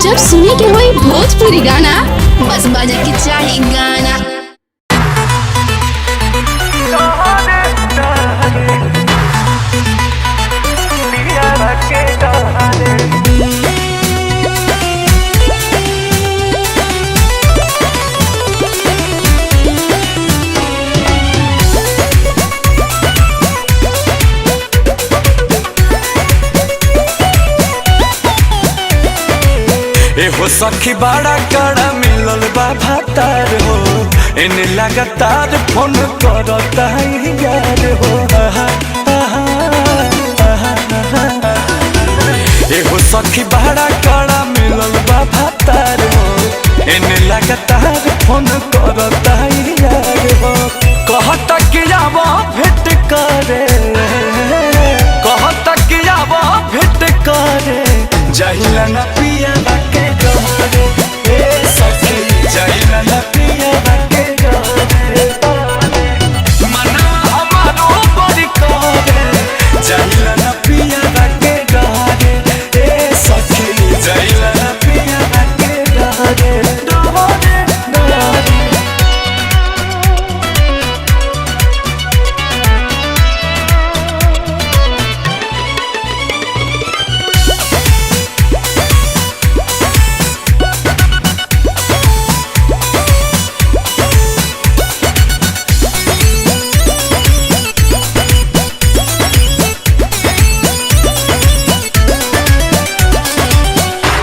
जब सुने के होई भोजपुरी गाना बस बजे के चाही गाना। हो सखी बड़ा कड़ा मिलल बा भातार हो, इन्हें लगातार फोन करता है यार हो। हो सखी बड़ा कड़ा मिलल बा भातार हो, इन्हें लगातार फोन करता है यार हो। कहता कि आव भेंट करे, कहता कि आव भेंट करे, जाहिला न पिया के डरे, ए सखी जाहिला न पिया के डरे। मना हमारो बड़ी करे, जाहिला न पिया के डरे, ए सखी जाहिला न पिया के डरे, डरे डरे।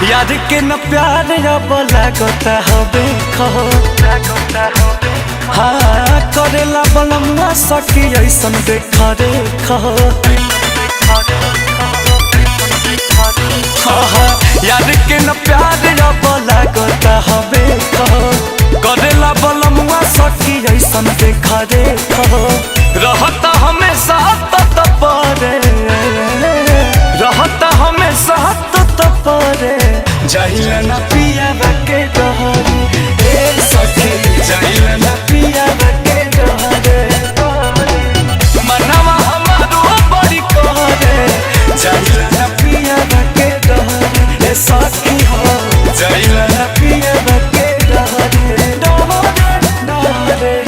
यार के न प्यार अब लागता हबे खहो, हाँ करेला बलमुआ सखी ऐसन देखा रे खहो। यार के न प्यार अब लागता हबे खहो, करेला बलमुआ सखी ऐसन देखा रे खहो। रहता हमेशा तत परे, रहता हमेशा तत परे, जाहिला न पिया के डरे, ए सखी जाहिला न पिया के डरे। मनवा हमारो बड़ी करे, जाहिला न पिया के डरे, ए सखी हो जाहिला न पिया के डरे, डरे डरे।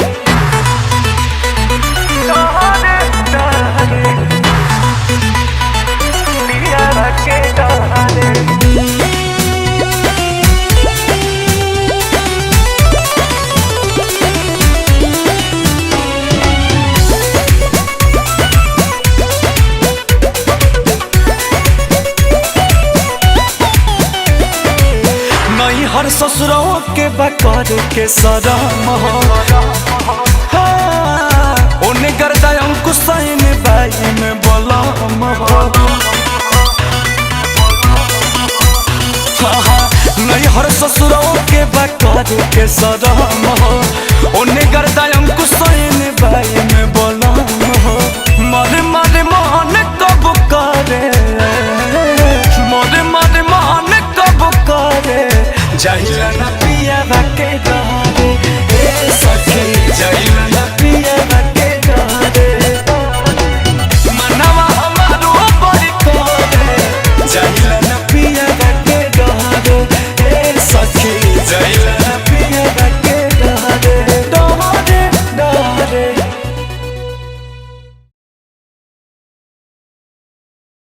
हर ससुरों के बकर के सरम हो, उन्हें गर्दा अंकुश में बाई में बलम हो। नहीं हर ससुरों के बकर के सरम हो, उन्हें गर्दा अंकुश में बाई में बलम हो। मर